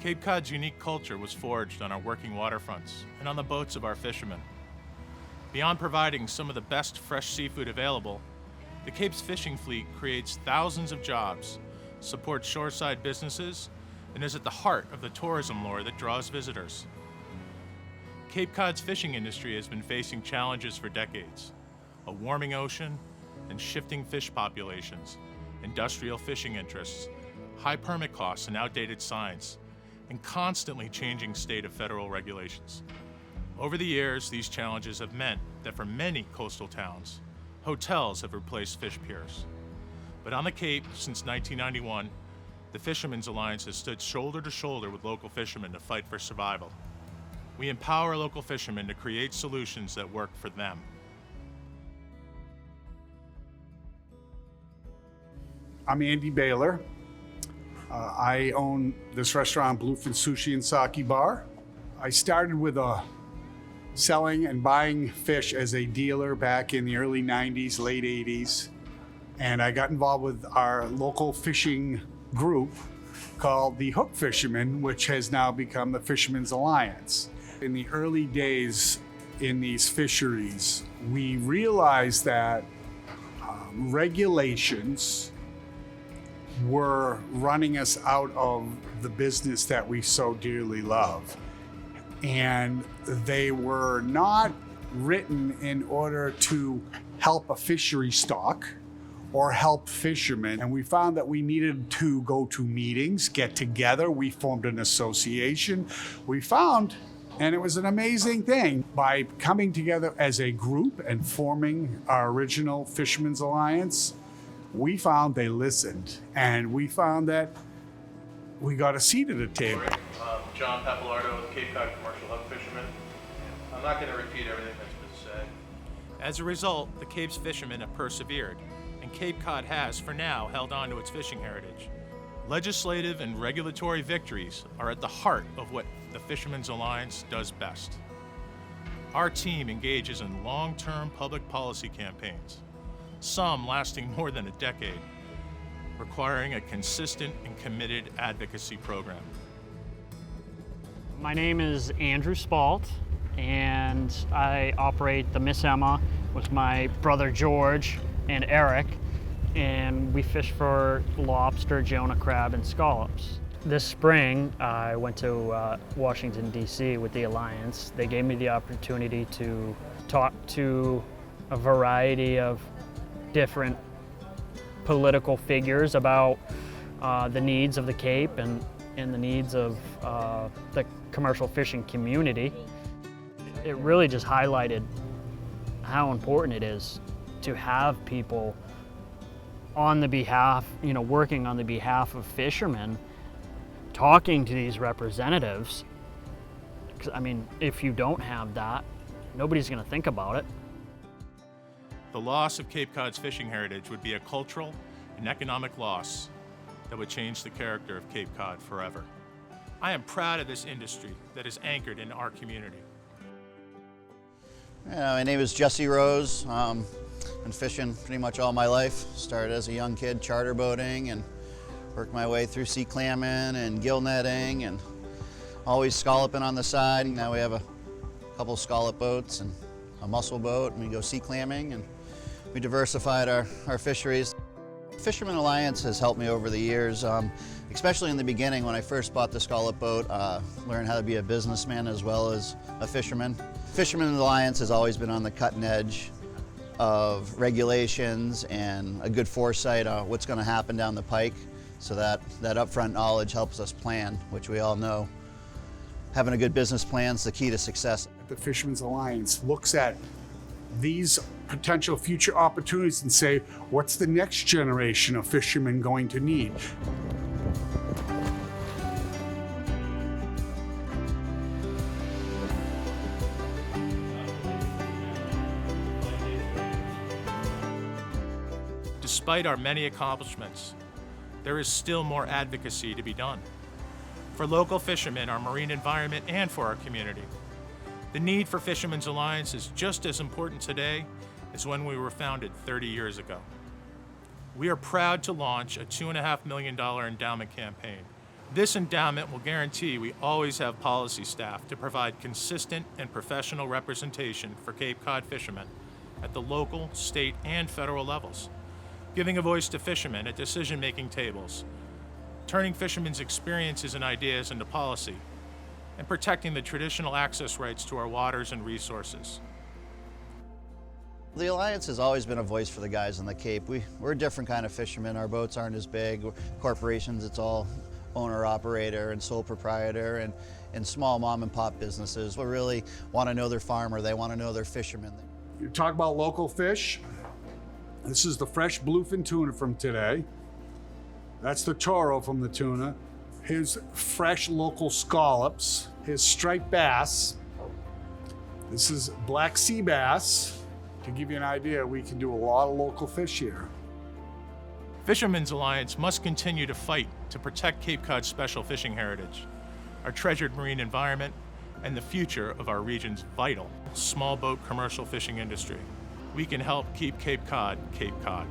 Cape Cod's unique culture was forged on our working waterfronts and on the boats of our fishermen. Beyond providing some of the best fresh seafood available, the Cape's fishing fleet creates thousands of jobs, supports shoreside businesses, and is at the heart of the tourism lure that draws visitors. Cape Cod's fishing industry has been facing challenges for decades: a warming ocean and shifting fish populations, industrial fishing interests, high permit costs and outdated signs, and constantly changing state of federal regulations. Over the years, these challenges have meant that for many coastal towns, hotels have replaced fish piers. But on the Cape, since 1991, the Fishermen's Alliance has stood shoulder to shoulder with local fishermen to fight for survival. We empower local fishermen to create solutions that work for them. I'm Andy Baylor. I own this restaurant, Bluefin Sushi and Sake Bar. I started with selling and buying fish as a dealer back in the early 90s, late 80s. And I got involved with our local fishing group called the Hook Fishermen, which has now become the Fishermen's Alliance. In the early days in these fisheries, we realized that regulations were running us out of the business that we so dearly love. And they were not written in order to help a fishery stock or help fishermen. And we found that we needed to go to meetings, get together. We formed an association. We found, and it was an amazing thing, by coming together as a group and forming our original Fishermen's Alliance, we found they listened, and we found that we got a seat at the table. John Pappalardo with Cape Cod Commercial Hook Fishermen. I'm not going to repeat everything that's been said. As a result, the Cape's fishermen have persevered, and Cape Cod has, for now, held on to its fishing heritage. Legislative and regulatory victories are at the heart of what the Fishermen's Alliance does best. Our team engages in long-term public policy campaigns, some lasting more than a decade, requiring a consistent and committed advocacy program. My name is Andrew Spalt, and I operate the Miss Emma with my brother George and Eric, and we fish for lobster, Jonah crab, and scallops. This spring, I went to Washington, D.C. with the Alliance. They gave me the opportunity to talk to a variety of different political figures about the needs of the Cape and the needs of the commercial fishing community. It really just highlighted how important it is to have people on the behalf, working on the behalf of fishermen, talking to these representatives. 'Cause, I mean, if you don't have that, nobody's going to think about it. The loss of Cape Cod's fishing heritage would be a cultural and economic loss that would change the character of Cape Cod forever. I am proud of this industry that is anchored in our community. My name is Jesse Rose. Been fishing pretty much all my life. Started as a young kid charter boating and worked my way through sea clamming and gill netting and always scalloping on the side. Now we have a couple scallop boats and a mussel boat, and we go sea clamming, and we diversified our fisheries. Fishermen Alliance has helped me over the years, especially in the beginning when I first bought the scallop boat, learned how to be a businessman as well as a fisherman. Fishermen Alliance has always been on the cutting edge of regulations and a good foresight on what's going to happen down the pike, so that upfront knowledge helps us plan, which we all know. Having a good business plan is the key to success. The Fishermen's Alliance looks at these potential future opportunities and say, what's the next generation of fishermen going to need? Despite our many accomplishments, there is still more advocacy to be done. For local fishermen, our marine environment, and for our community. The need for Fishermen's Alliance is just as important today as when we were founded 30 years ago. We are proud to launch a $2.5 million endowment campaign This endowment will guarantee we always have policy staff to provide consistent and professional representation for Cape Cod fishermen at the local, state, and federal levels, giving a voice to fishermen at decision-making tables, turning fishermen's experiences and ideas into policy, and protecting the traditional access rights to our waters and resources. The Alliance has always been a voice for the guys on the Cape. We're a different kind of fishermen. Our boats aren't as big. Corporations, it's all owner-operator and sole proprietor, and small mom-and-pop businesses will really want to know their farmer. They want to know their fishermen. You talk about local fish. This is the fresh bluefin tuna from today. That's the toro from the tuna. Here's fresh local scallops. Here's striped bass. This is black sea bass. To give you an idea, we can do a lot of local fish here. Fishermen's Alliance must continue to fight to protect Cape Cod's special fishing heritage, our treasured marine environment, and the future of our region's vital small boat commercial fishing industry. We can help keep Cape Cod, Cape Cod.